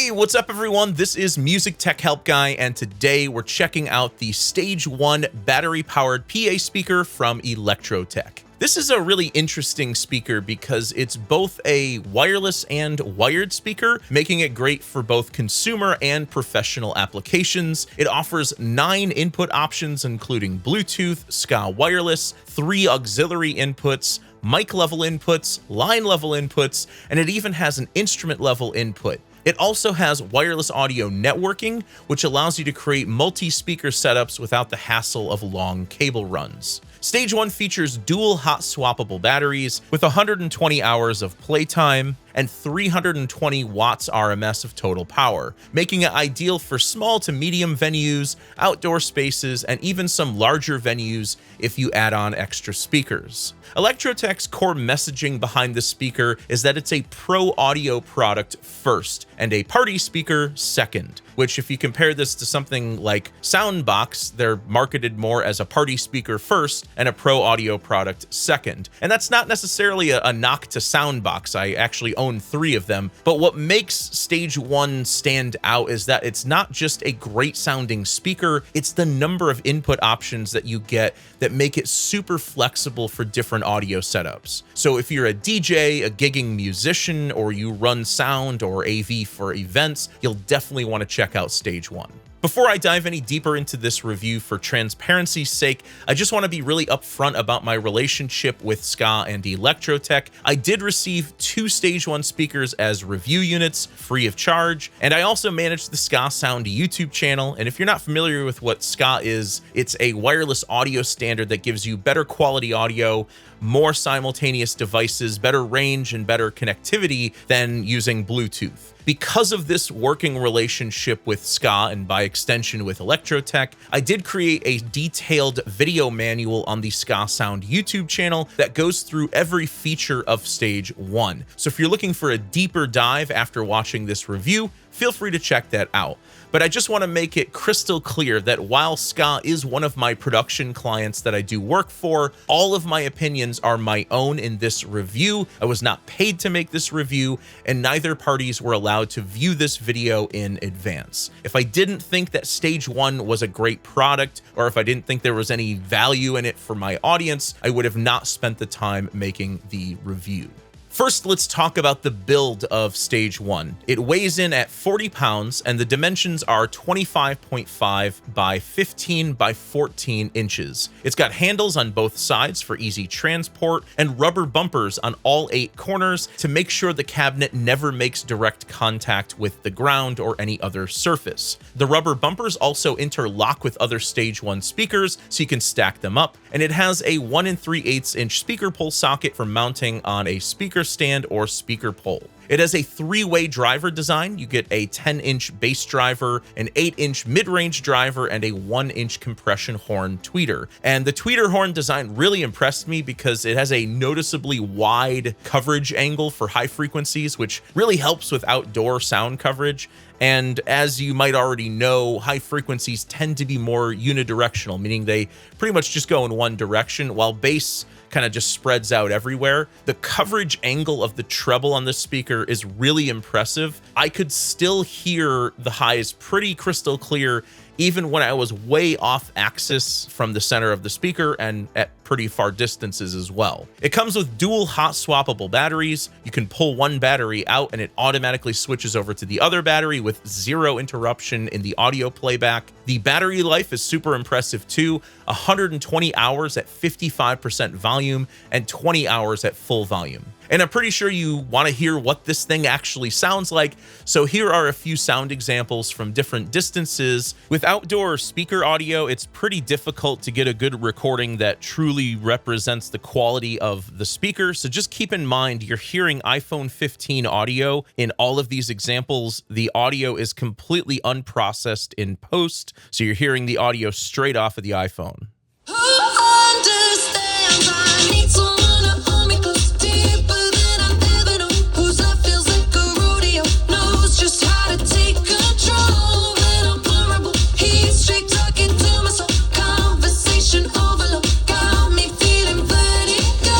Hey, what's up everyone? This is MusicTechHelpGuy, and today we're checking out the Stage One battery-powered PA speaker from Electrotec. This is a really interesting speaker because it's both a wireless and wired speaker, making it great for both consumer and professional applications. It offers 9 input options, including Bluetooth, SKAA wireless, 3 auxiliary inputs, mic level inputs, line level inputs, and it even has an instrument level input. It also has wireless audio networking, which allows you to create multi-speaker setups without the hassle of long cable runs. Stage One features dual hot swappable batteries with 120 hours of playtime and 320 watts RMS of total power, making it ideal for small to medium venues, outdoor spaces, and even some larger venues if you add on extra speakers. Electrotec's core messaging behind the speaker is that it's a pro audio product first and a party speaker second, which if you compare this to something like soundboks, they're marketed more as a party speaker first and a pro audio product second. And that's not necessarily a knock to soundboks. I actually own 3 of them, but what makes Stage One stand out is that it's not just a great sounding speaker, it's the number of input options that you get that make it super flexible for different audio setups. So if you're a DJ, a gigging musician, or you run sound or AV for events, you'll definitely want to check out Stage One. Before I dive any deeper into this review, for transparency's sake, I just want to be really upfront about my relationship with SKAA and Electrotec. I did receive 2 Stage One speakers as review units, free of charge, and I also manage the SKAA Sound YouTube channel. And if you're not familiar with what SKAA is, it's a wireless audio standard that gives you better quality audio, more simultaneous devices, better range, and better connectivity than using Bluetooth. Because of this working relationship with SKAA and by extension with Electrotec, I did create a detailed video manual on the SKAA Sound YouTube channel that goes through every feature of Stage One. So if you're looking for a deeper dive after watching this review, feel free to check that out. But I just want to make it crystal clear that while SKAA is one of my production clients that I do work for, all of my opinions are my own in this review. I was not paid to make this review, and neither parties were allowed to view this video in advance. If I didn't think that Stage One was a great product, or if I didn't think there was any value in it for my audience, I would have not spent the time making the review. First, let's talk about the build of Stage One. It weighs in at 40 pounds and the dimensions are 25.5 by 15 by 14 inches. It's got handles on both sides for easy transport and rubber bumpers on all 8 corners to make sure the cabinet never makes direct contact with the ground or any other surface. The rubber bumpers also interlock with other Stage One speakers so you can stack them up, and it has a 1 3/8 inch speaker pole socket for mounting on a speaker stand or speaker pole. It has a 3-way driver design. You get a 10-inch bass driver, an 8-inch mid-range driver, and a 1-inch compression horn tweeter. And the tweeter horn design really impressed me because it has a noticeably wide coverage angle for high frequencies, which really helps with outdoor sound coverage. And as you might already know, high frequencies tend to be more unidirectional, meaning they pretty much just go in one direction, while bass kind of just spreads out everywhere. The coverage angle of the treble on this speaker is really impressive. I could still hear the highs pretty crystal clear even when I was way off axis from the center of the speaker and at pretty far distances as well. It comes with dual hot swappable batteries. You can pull one battery out and it automatically switches over to the other battery with 0 interruption in the audio playback. The battery life is super impressive too, 120 hours at 55% volume and 20 hours at full volume. And I'm pretty sure you want to hear what this thing actually sounds like, so here are a few sound examples from different distances. With outdoor speaker audio, it's pretty difficult to get a good recording that truly represents the quality of the speaker, so just keep in mind you're hearing iPhone 15 audio in all of these examples. The audio is completely unprocessed in post, so you're hearing the audio straight off of the iPhone. Who understands? I need someone to hold me close, deeper than I've ever known. Whose love feels like a rodeo, knows just how to take control. When I'm vulnerable, he's straight talking to my soul. Conversation overload, got me feeling vertigo.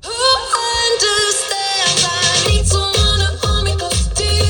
Who understands? I need someone to hold me close, deeper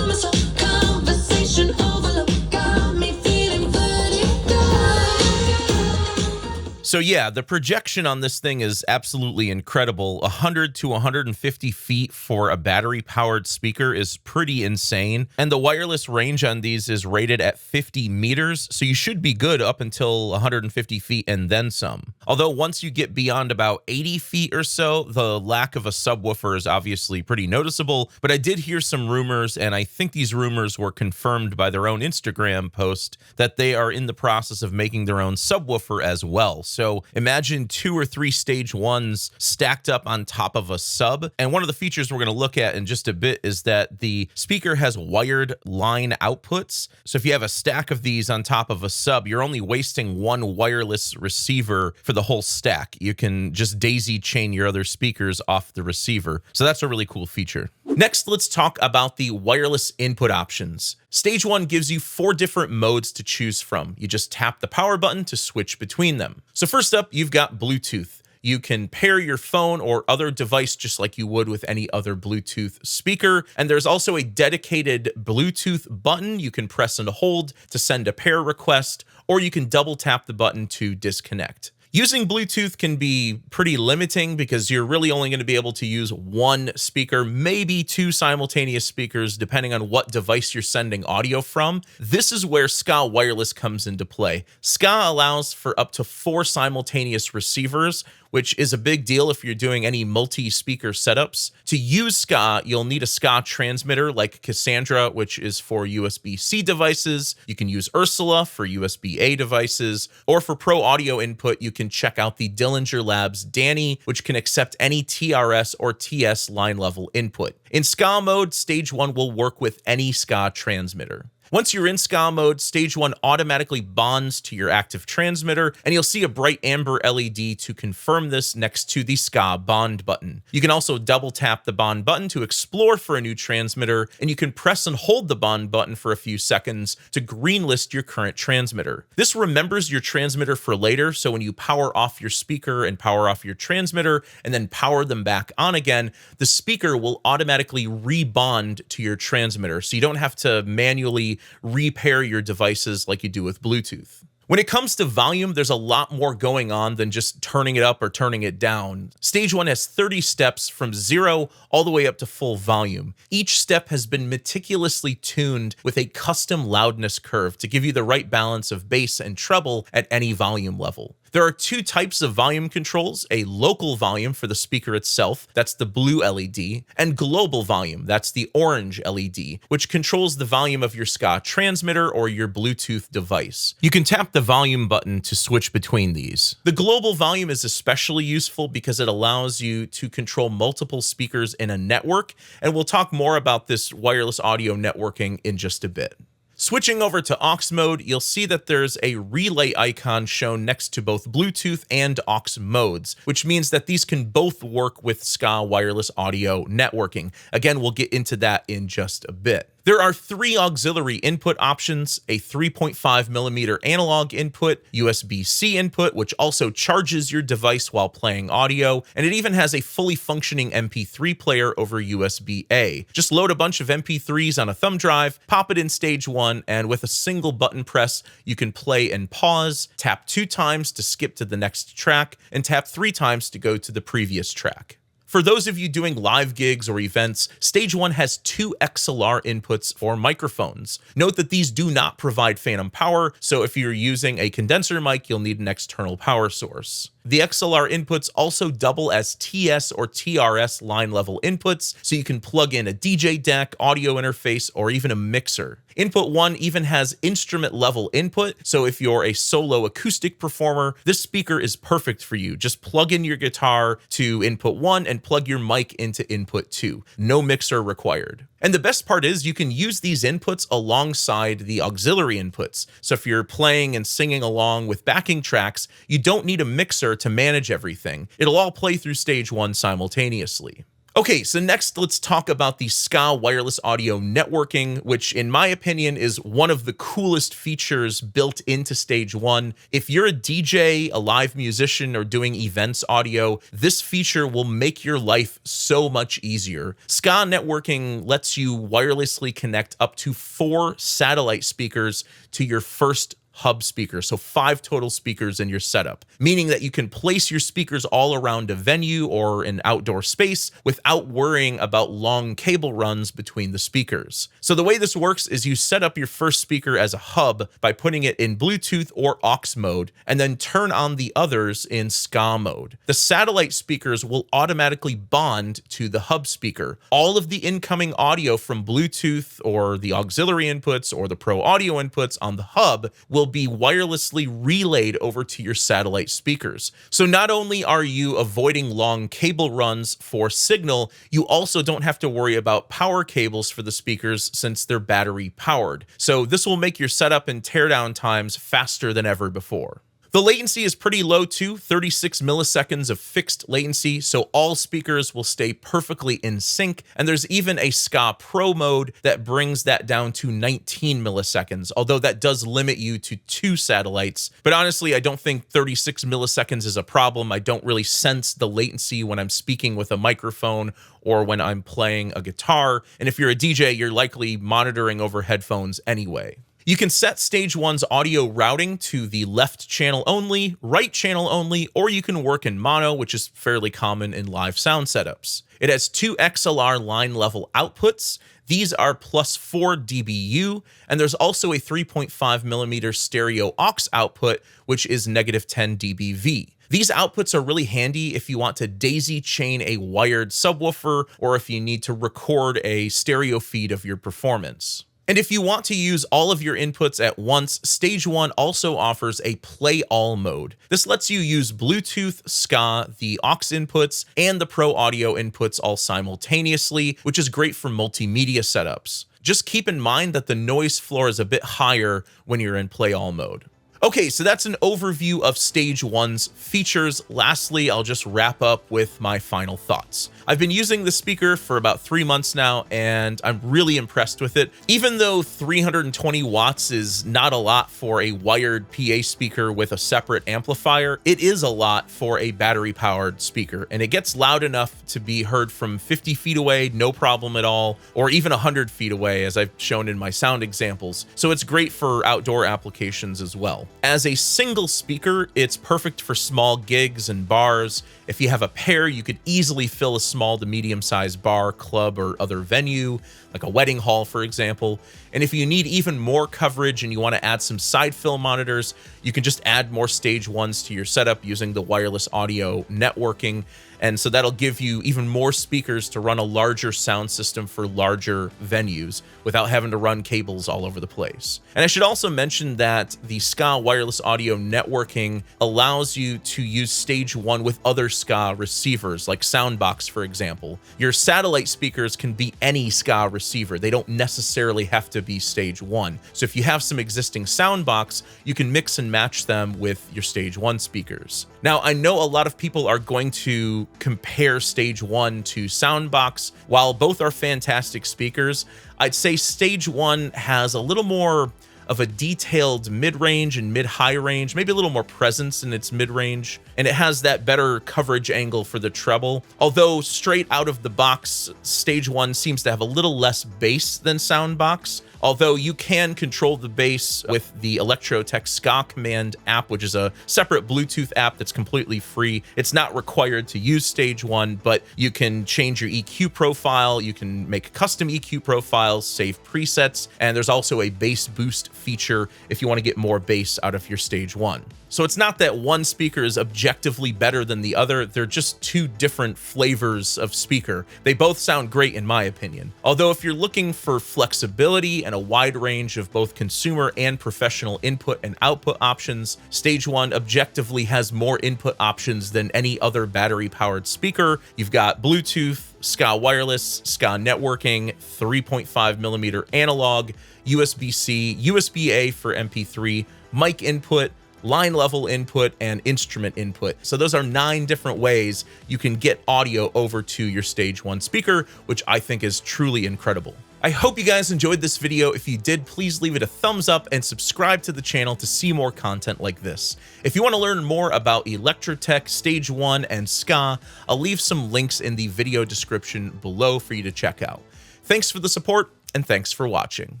So yeah, the projection on this thing is absolutely incredible. 100 to 150 feet for a battery-powered speaker is pretty insane. And the wireless range on these is rated at 50 meters, so you should be good up until 150 feet and then some. Although once you get beyond about 80 feet or so, the lack of a subwoofer is obviously pretty noticeable. But I did hear some rumors, and I think these rumors were confirmed by their own Instagram post, that they are in the process of making their own subwoofer as well. So imagine 2 or 3 Stage Ones stacked up on top of a sub. And one of the features we're going to look at in just a bit is that the speaker has wired line outputs. So if you have a stack of these on top of a sub, you're only wasting one wireless receiver for the whole stack. You can just daisy chain your other speakers off the receiver. So that's a really cool feature. Next, let's talk about the wireless input options. Stage One gives you 4 different modes to choose from. You just tap the power button to switch between them. So first up, you've got Bluetooth. You can pair your phone or other device just like you would with any other Bluetooth speaker. And there's also a dedicated Bluetooth button you can press and hold to send a pair request, or you can double tap the button to disconnect. Using Bluetooth can be pretty limiting because you're really only going to be able to use one speaker, maybe 2 simultaneous speakers, depending on what device you're sending audio from. This is where SKAA Wireless comes into play. SKAA allows for up to 4 simultaneous receivers, which is a big deal if you're doing any multi-speaker setups. To use SKAA, you'll need a SKAA transmitter like Cassandra, which is for USB-C devices. You can use Ursula for USB-A devices, or for pro audio input, you can check out the Dillinger Labs Danny, which can accept any TRS or TS line level input. In SKAA mode, Stage One will work with any SKAA transmitter. Once you're in SKAA mode, Stage One automatically bonds to your active transmitter, and you'll see a bright amber LED to confirm this next to the SKAA bond button. You can also double tap the bond button to explore for a new transmitter, and you can press and hold the bond button for a few seconds to greenlist your current transmitter. This remembers your transmitter for later, so when you power off your speaker and power off your transmitter, and then power them back on again, the speaker will automatically rebond to your transmitter, so you don't have to manually repair your devices like you do with Bluetooth. When it comes to volume, there's a lot more going on than just turning it up or turning it down. Stage One has 30 steps from 0 all the way up to full volume. Each step has been meticulously tuned with a custom loudness curve to give you the right balance of bass and treble at any volume level. There are 2 types of volume controls, a local volume for the speaker itself, that's the blue LED, and global volume, that's the orange LED, which controls the volume of your SKAA transmitter or your Bluetooth device. You can tap the volume button to switch between these. The global volume is especially useful because it allows you to control multiple speakers in a network, and we'll talk more about this wireless audio networking in just a bit. Switching over to aux mode, you'll see that there's a relay icon shown next to both Bluetooth and aux modes, which means that these can both work with SKAA wireless audio networking. Again, we'll get into that in just a bit. There are 3 auxiliary input options, a 3.5mm analog input, USB-C input, which also charges your device while playing audio, and it even has a fully functioning MP3 player over USB-A. Just load a bunch of MP3s on a thumb drive, pop it in Stage One, and with a single button press, you can play and pause, tap 2 times to skip to the next track, and tap 3 times to go to the previous track. For those of you doing live gigs or events, Stage One has 2 XLR inputs for microphones. Note that these do not provide phantom power, so if you're using a condenser mic, you'll need an external power source. The XLR inputs also double as TS or TRS line level inputs, so you can plug in a DJ deck, audio interface, or even a mixer. Input 1 even has instrument level input, so if you're a solo acoustic performer, this speaker is perfect for you. Just plug in your guitar to input 1 and plug your mic into input 2. No mixer required. And the best part is you can use these inputs alongside the auxiliary inputs. So if you're playing and singing along with backing tracks, you don't need a mixer to manage everything. It'll all play through Stage One simultaneously. Okay, so next let's talk about the SKAA wireless audio networking, which in my opinion is one of the coolest features built into Stage One. If you're a DJ, a live musician, or doing events audio, this feature will make your life so much easier. SKAA networking lets you wirelessly connect up to 4 satellite speakers to your first hub speakers, so 5 total speakers in your setup, meaning that you can place your speakers all around a venue or an outdoor space without worrying about long cable runs between the speakers. So the way this works is you set up your first speaker as a hub by putting it in Bluetooth or aux mode, and then turn on the others in SKAA mode. The satellite speakers will automatically bond to the hub speaker. All of the incoming audio from Bluetooth or the auxiliary inputs or the Pro audio inputs on the hub will be wirelessly relayed over to your satellite speakers. So not only are you avoiding long cable runs for signal, you also don't have to worry about power cables for the speakers since they're battery powered. So this will make your setup and teardown times faster than ever before. The latency is pretty low too, 36 milliseconds of fixed latency, so all speakers will stay perfectly in sync, and there's even a SKAA Pro mode that brings that down to 19 milliseconds, although that does limit you to 2 satellites. But honestly, I don't think 36 milliseconds is a problem. I don't really sense the latency when I'm speaking with a microphone or when I'm playing a guitar, and if you're a DJ, you're likely monitoring over headphones anyway. You can set Stage One's audio routing to the left channel only, right channel only, or you can work in mono, which is fairly common in live sound setups. It has 2 XLR line level outputs. These are +4 dBu, and there's also a 3.5mm stereo aux output, which is -10 dBV. These outputs are really handy if you want to daisy chain a wired subwoofer or if you need to record a stereo feed of your performance. And if you want to use all of your inputs at once, Stage One also offers a Play All mode. This lets you use Bluetooth, SKAA, the aux inputs, and the Pro audio inputs all simultaneously, which is great for multimedia setups. Just keep in mind that the noise floor is a bit higher when you're in Play All mode. Okay, so that's an overview of Stage One's features. Lastly, I'll just wrap up with my final thoughts. I've been using the speaker for about 3 months now, and I'm really impressed with it. Even though 320 watts is not a lot for a wired PA speaker with a separate amplifier, it is a lot for a battery-powered speaker, and it gets loud enough to be heard from 50 feet away, no problem at all, or even 100 feet away, as I've shown in my sound examples. So it's great for outdoor applications as well. As a single speaker, it's perfect for small gigs and bars. If you have a pair, you could easily fill a small to medium-sized bar, club, or other venue, like a wedding hall, for example. And if you need even more coverage and you want to add some side fill monitors, you can just add more Stage Ones to your setup using the wireless audio networking. And so that'll give you even more speakers to run a larger sound system for larger venues without having to run cables all over the place. And I should also mention that the SKAA wireless audio networking allows you to use Stage One with other SKAA receivers, like soundboks, for example. Your satellite speakers can be any SKAA receiver. They don't necessarily have to be Stage One. So if you have some existing soundboks, you can mix and match them with your Stage One speakers. Now, I know a lot of people are going to compare Stage One to soundboks. While both are fantastic speakers, I'd say Stage One has a little more of a detailed mid-range and mid-high range, maybe a little more presence in its mid-range, and it has that better coverage angle for the treble. Although straight out of the box, Stage One seems to have a little less bass than soundboks, although you can control the bass with the Electrotec SKAA Command app, which is a separate Bluetooth app that's completely free. It's not required to use Stage One, but you can change your EQ profile, you can make custom EQ profiles, save presets, and there's also a bass boost feature if you want to get more bass out of your Stage One. So it's not that one speaker is objectively better than the other, they're just two different flavors of speaker. They both sound great in my opinion. Although if you're looking for flexibility and a wide range of both consumer and professional input and output options, Stage One objectively has more input options than any other battery-powered speaker. You've got Bluetooth, SKAA wireless, SKAA networking, 3.5mm analog, USB-C, USB-A for MP3, mic input, line level input, and instrument input. So those are 9 different ways you can get audio over to your Stage One speaker, which I think is truly incredible. I hope you guys enjoyed this video. If you did, please leave it a thumbs up and subscribe to the channel to see more content like this. If you want to learn more about Electrotec, Stage One, and SKAA, I'll leave some links in the video description below for you to check out. Thanks for the support, and thanks for watching.